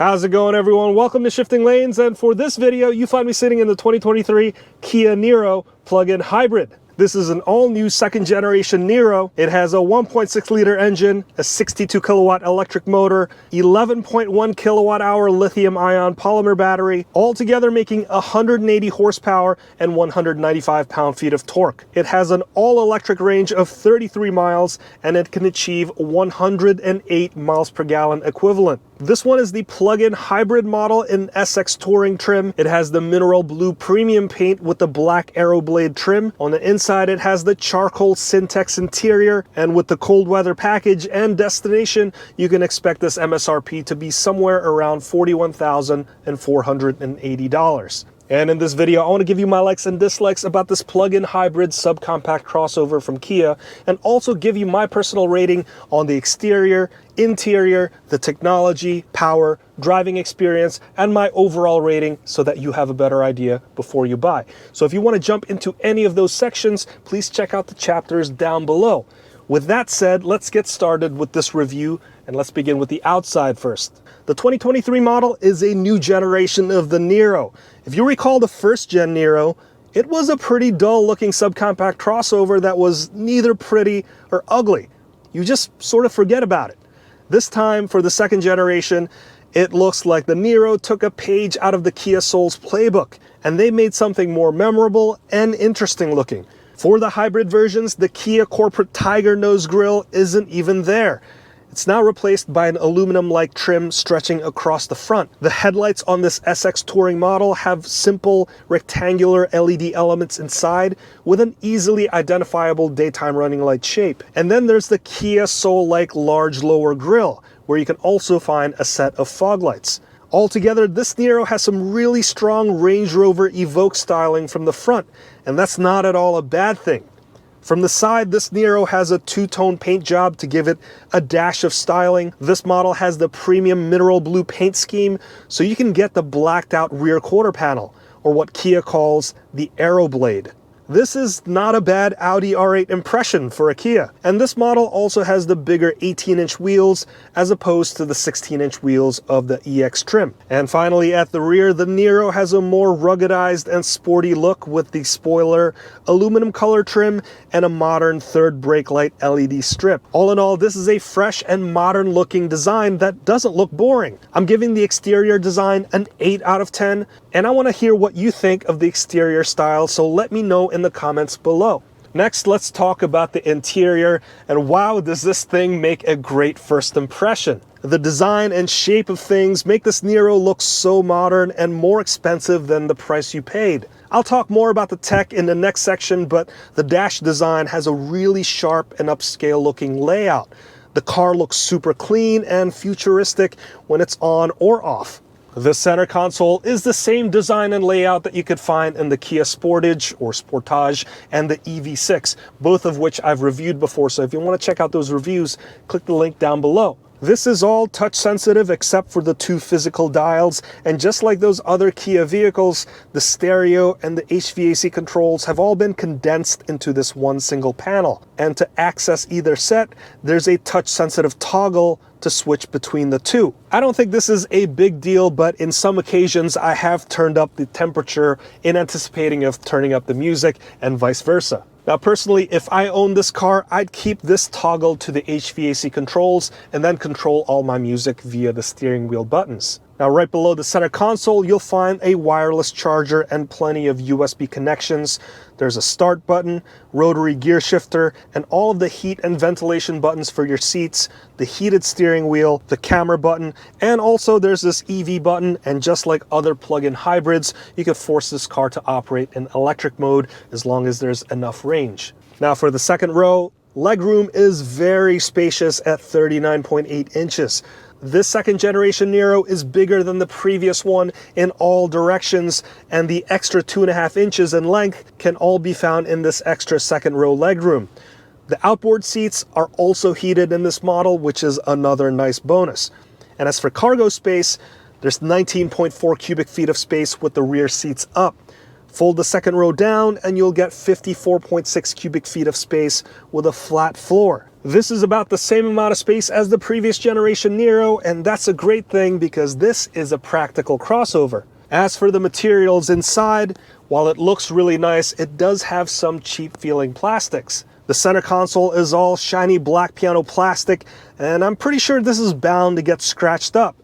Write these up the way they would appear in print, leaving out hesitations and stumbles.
How's it going, everyone? Welcome to Shifting Lanes, and for this video you find me sitting in the 2023 Kia Niro plug-in hybrid. This is an all-new second generation Niro. It has a 1.6 liter engine, a 62 kilowatt electric motor, 11.1 kilowatt hour lithium ion polymer battery, altogether making 180 horsepower and 195 pound-feet of torque. It has an all-electric range of 33 miles and it can achieve 108 miles per gallon equivalent. This one is the plug-in hybrid model in SX Touring trim. It has the mineral blue premium paint with the black Aero blade trim. On the inside, it has the charcoal Syntex interior, and with the cold weather package and destination, you can expect this MSRP to be somewhere around $41,480. And in this video, I want to give you my likes and dislikes about this plug-in hybrid subcompact crossover from Kia, and also give you my personal rating on the exterior, interior, the technology, power, driving experience, and my overall rating so that you have a better idea before you buy. So if you want to jump into any of those sections, please check out the chapters down below. With that said, let's get started with this review, and let's begin with the outside first. The 2023 model is a new generation of the Niro. If you recall the first gen Niro, it was a pretty dull looking subcompact crossover that was neither pretty or ugly. You just sort of forget about it. This time, for the second generation, it looks like the Niro took a page out of the Kia Soul's playbook, and they made something more memorable and interesting looking. For the hybrid versions, the Kia corporate tiger nose grille isn't even there. It's now replaced by an aluminum-like trim stretching across the front. The headlights on this SX Touring model have simple rectangular LED elements inside with an easily identifiable daytime running light shape. And then there's the Kia Soul-like large lower grille, where you can also find a set of fog lights. Altogether, this Niro has some really strong Range Rover Evoque styling from the front, and that's not at all a bad thing. From the side, this Niro has a two-tone paint job to give it a dash of styling. This model has the premium mineral blue paint scheme, so you can get the blacked out rear quarter panel, or what Kia calls the Aero blade. This is not a bad Audi R8 impression for a Kia. And this model also has the bigger 18-inch wheels as opposed to the 16-inch wheels of the EX trim. And finally, at the rear, the Niro has a more ruggedized and sporty look with the spoiler, aluminum color trim, and a modern third brake light LED strip. All in all, this is a fresh and modern looking design that doesn't look boring. I'm giving the exterior design an 8 out of 10, and I want to hear what you think of the exterior style, so let me know in the comments below. Next, let's talk about the interior, and wow, does this thing make a great first impression. The design and shape of things make this Niro look so modern and more expensive than the price you paid. I'll talk more about the tech in the next section, but the dash design has a really sharp and upscale looking layout. The car looks super clean and futuristic when it's on or off. The center console is the same design and layout that you could find in the Kia Sportage or Sportage and the EV6, both of which I've reviewed before, so if you want to check out those reviews, click the link down below. This is all touch sensitive except for the two physical dials, and just like those other Kia vehicles, the stereo and the HVAC controls have all been condensed into this one single panel. And to access either set, there's a touch sensitive toggle to switch between the two. I don't think this is a big deal, but in some occasions I have turned up the temperature in anticipating of turning up the music and vice versa. Now personally, if I owned this car, I'd keep this toggle to the HVAC controls and then control all my music via the steering wheel buttons. Now right below the center console, you'll find a wireless charger and plenty of USB connections. There's a start button, rotary gear shifter, and all of the heat and ventilation buttons for your seats, the heated steering wheel, the camera button, and also there's this EV button, and just like other plug-in hybrids, you can force this car to operate in electric mode as long as there's enough range. Now for the second row, legroom is very spacious at 39.8 inches. This second generation Niro is bigger than the previous one in all directions, and the extra 2.5 inches in length can all be found in this extra second row legroom. The outboard seats are also heated in this model, which is another nice bonus. And as for cargo space, there's 19.4 cubic feet of space with the rear seats up. Fold the second row down and you'll get 54.6 cubic feet of space with a flat floor. This is about the same amount of space as the previous generation Niro, and that's a great thing because this is a practical crossover. As for the materials inside, while it looks really nice, it does have some cheap feeling plastics. The center console is all shiny black piano plastic, and I'm pretty sure this is bound to get scratched up.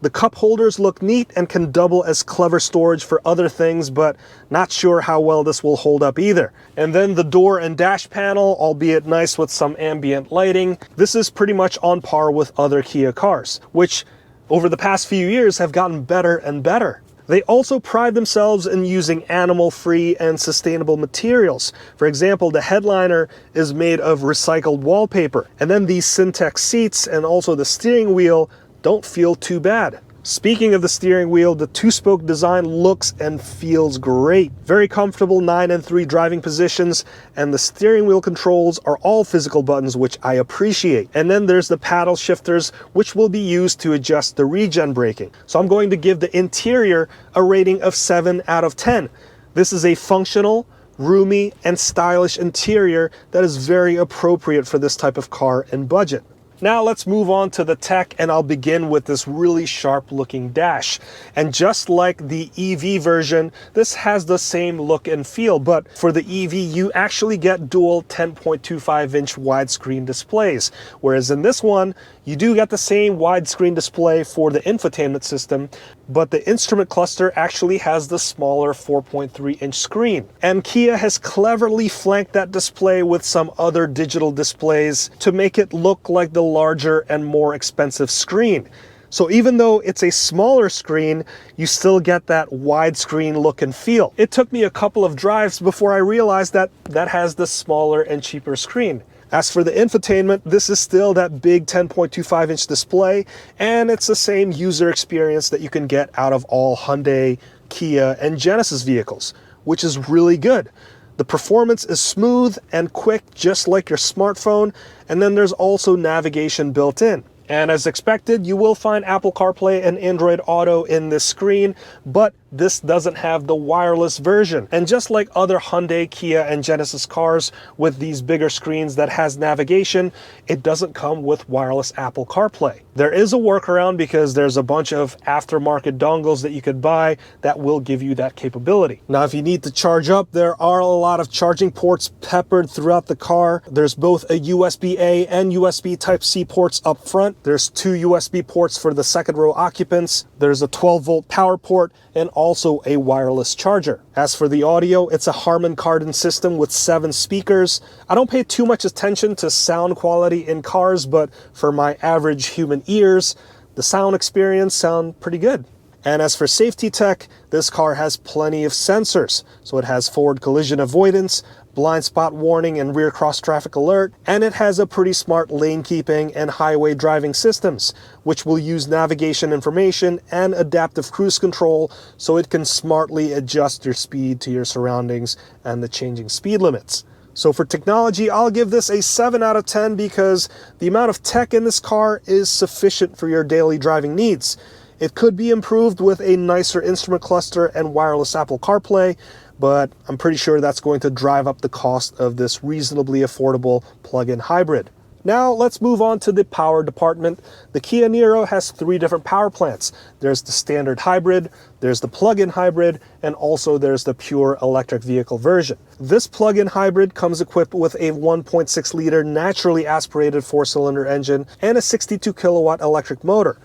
The cup holders look neat and can double as clever storage for other things, but not sure how well this will hold up either. And then the door and dash panel, albeit nice with some ambient lighting, this is pretty much on par with other Kia cars, which over the past few years have gotten better and better. They also pride themselves in using animal-free and sustainable materials. For example, the headliner is made of recycled wallpaper, and then these Syntex seats and also the steering wheel don't feel too bad. Speaking of the steering wheel, the two-spoke design looks and feels great. Very comfortable 9 and 3 driving positions, and the steering wheel controls are all physical buttons, which I appreciate. And then there's the paddle shifters, which will be used to adjust the regen braking. So I'm going to give the interior a rating of 7 out of 10. This is a functional, roomy, and stylish interior that is very appropriate for this type of car and budget. Now let's move on to the tech, and I'll begin with this really sharp looking dash. And just like the EV version, this has the same look and feel, but for the EV you actually get dual 10.25-inch widescreen displays, whereas in this one you do get the same widescreen display for the infotainment system, but the instrument cluster actually has the smaller 4.3-inch screen. And Kia has cleverly flanked that display with some other digital displays to make it look like the larger and more expensive screen. So even though it's a smaller screen, you still get that widescreen look and feel. It took me a couple of drives before I realized that that has the smaller and cheaper screen. As for the infotainment, this is still that big 10.25-inch display, and it's the same user experience that you can get out of all Hyundai, Kia, and Genesis vehicles, which is really good. The performance is smooth and quick, just like your smartphone, and then there's also navigation built in. And as expected, you will find Apple CarPlay and Android Auto in this screen, but this doesn't have the wireless version. And just like other Hyundai, Kia, and Genesis cars with these bigger screens that has navigation, it doesn't come with wireless Apple CarPlay. There is a workaround because there's a bunch of aftermarket dongles that you could buy that will give you that capability. Now, if you need to charge up, there are a lot of charging ports peppered throughout the car. There's both a USB-A and USB Type-C ports up front. There's 2 USB ports for the second row occupants. There's a 12-volt power port and also a wireless charger. As for the audio, it's a Harman Kardon system with 7 speakers. I don't pay too much attention to sound quality in cars, but for my average human ears, the sound experience sound pretty good. And as for safety tech, this car has plenty of sensors. So it has forward collision avoidance, blind spot warning and rear cross traffic alert, and it has a pretty smart lane keeping and highway driving systems, which will use navigation information and adaptive cruise control so it can smartly adjust your speed to your surroundings and the changing speed limits. So for technology, I'll give this a 7 out of 10 because the amount of tech in this car is sufficient for your daily driving needs. It could be improved with a nicer instrument cluster and wireless Apple CarPlay, but I'm pretty sure that's going to drive up the cost of this reasonably affordable plug-in hybrid. Now let's move on to the power department. The Kia Niro has 3 different power plants. There's the standard hybrid, there's the plug-in hybrid, and also there's the pure electric vehicle version. This plug-in hybrid comes equipped with a 1.6-liter naturally aspirated 4-cylinder engine and a 62 kilowatt electric motor.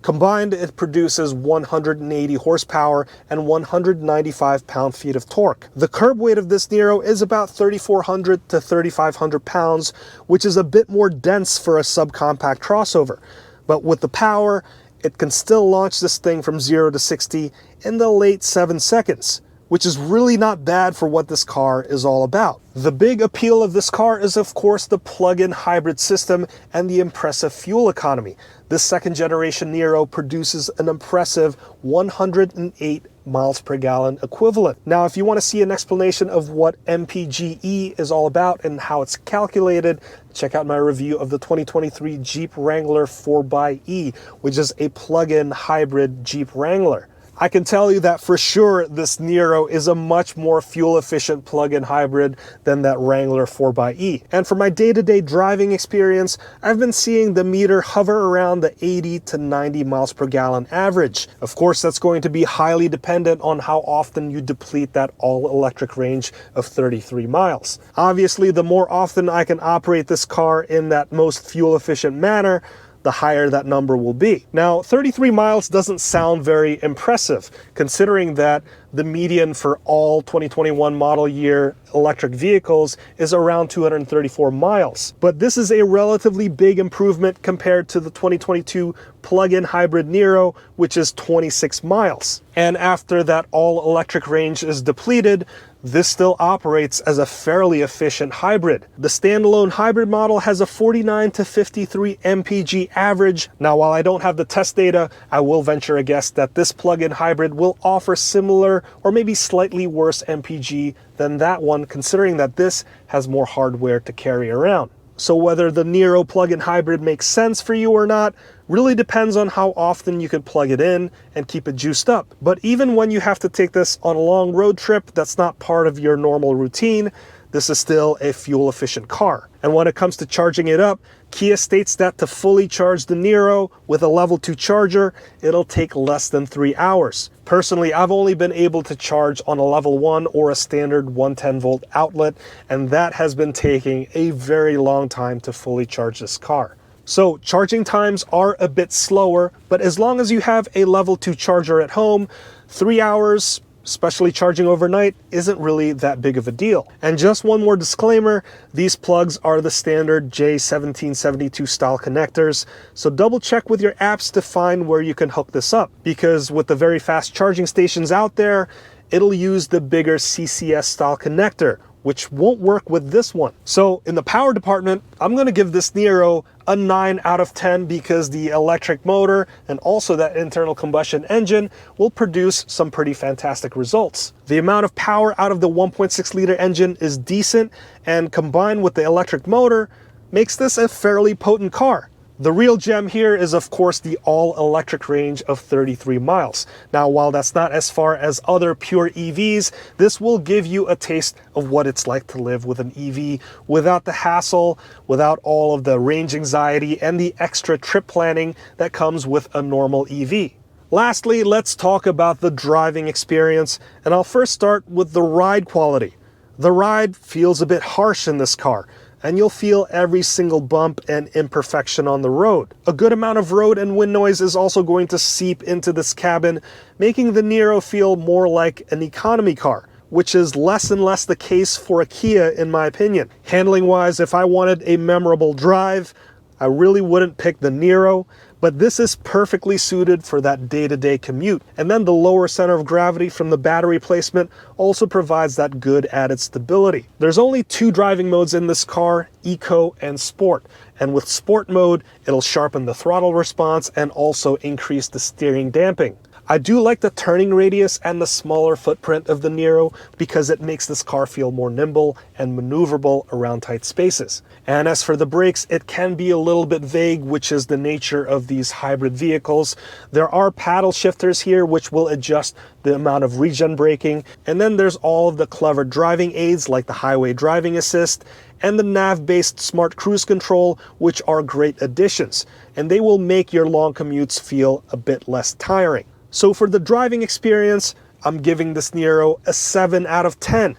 Combined, it produces 180 horsepower and 195 pound-feet of torque. The curb weight of this Niro is about 3,400 to 3,500 pounds, which is a bit more dense for a subcompact crossover. But with the power, it can still launch this thing from 0 to 60 in the late 7 seconds, which is really not bad for what this car is all about. The big appeal of this car is, of course, the plug-in hybrid system and the impressive fuel economy. This second generation Niro produces an impressive 108 miles per gallon equivalent. Now, if you want to see an explanation of what MPGE is all about and how it's calculated, check out my review of the 2023 Jeep Wrangler 4xe, which is a plug-in hybrid Jeep Wrangler. I can tell you that for sure this Niro is a much more fuel-efficient plug-in hybrid than that Wrangler 4xe. And for my day-to-day driving experience, I've been seeing the meter hover around the 80 to 90 miles per gallon average. Of course, that's going to be highly dependent on how often you deplete that all-electric range of 33 miles. Obviously, the more often I can operate this car in that most fuel-efficient manner, the higher that number will be. Now, 33 miles doesn't sound very impressive, considering that the median for all 2021 model year electric vehicles is around 234 miles. But this is a relatively big improvement compared to the 2022 plug-in hybrid Niro, which is 26 miles. And after that all-electric range is depleted, this still operates as a fairly efficient hybrid. The standalone hybrid model has a 49 to 53 mpg average. Now, while I don't have the test data, I will venture a guess that this plug-in hybrid will offer similar or maybe slightly worse mpg than that one, considering that this has more hardware to carry around. So whether the Niro plug-in hybrid makes sense for you or not really depends on how often you can plug it in and keep it juiced up. But even when you have to take this on a long road trip that's not part of your normal routine, this is still a fuel-efficient car. And when it comes to charging it up, Kia states that to fully charge the Niro with a level 2 charger, it'll take less than 3 hours. Personally, I've only been able to charge on a level 1 or a standard 110-volt outlet, and that has been taking a very long time to fully charge this car. So charging times are a bit slower, but as long as you have a level 2 charger at home, 3 hours, especially charging overnight, isn't really that big of a deal. And just one more disclaimer, these plugs are the standard J1772 style connectors, so double check with your apps to find where you can hook this up, because with the very fast charging stations out there, it'll use the bigger CCS style connector, which won't work with this one. So in the power department, I'm gonna give this Niro a 9 out of 10 because the electric motor and also that internal combustion engine will produce some pretty fantastic results. The amount of power out of the 1.6 liter engine is decent, and combined with the electric motor makes this a fairly potent car. The real gem here is, of course, the all-electric range of 33 miles. Now, while that's not as far as other pure EVs, this will give you a taste of what it's like to live with an EV without the hassle, without all of the range anxiety and the extra trip planning that comes with a normal EV. Lastly, let's talk about the driving experience, and I'll first start with the ride quality. The ride feels a bit harsh in this car, and you'll feel every single bump and imperfection on the road. A good amount of road and wind noise is also going to seep into this cabin, making the Niro feel more like an economy car, which is less and less the case for a Kia in my opinion. Handling wise, if I wanted a memorable drive, I really wouldn't pick the Niro, but this is perfectly suited for that day-to-day commute. And then the lower center of gravity from the battery placement also provides that good added stability. There's only 2 driving modes in this car, Eco and Sport. And with Sport mode, it'll sharpen the throttle response and also increase the steering damping. I do like the turning radius and the smaller footprint of the Niro because it makes this car feel more nimble and maneuverable around tight spaces. And as for the brakes, it can be a little bit vague, which is the nature of these hybrid vehicles. There are paddle shifters here which will adjust the amount of regen braking, and then there's all of the clever driving aids like the highway driving assist and the nav-based smart cruise control, which are great additions, and they will make your long commutes feel a bit less tiring. So for the driving experience, I'm giving this Niro a 7 out of 10.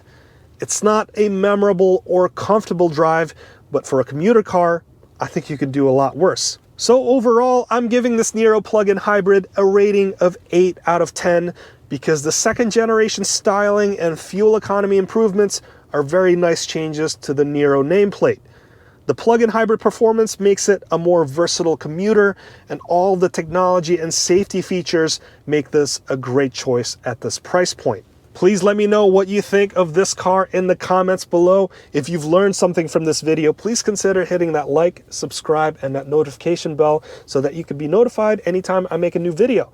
It's not a memorable or comfortable drive, but for a commuter car, I think you could do a lot worse. So overall, I'm giving this Niro plug-in hybrid a rating of 8 out of 10 because the second generation styling and fuel economy improvements are very nice changes to the Niro nameplate. The plug-in hybrid performance makes it a more versatile commuter, and all the technology and safety features make this a great choice at this price point. Please let me know what you think of this car in the comments below. If you've learned something from this video, please consider hitting that like, subscribe, and that notification bell so that you can be notified anytime I make a new video.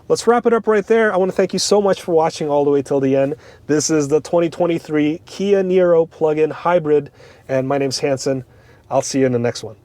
Let's wrap it up right there. I want to thank you so much for watching all the way till the end. This is the 2023 Kia Niro plug-in hybrid, and my name's Hanson. I'll see you in the next one.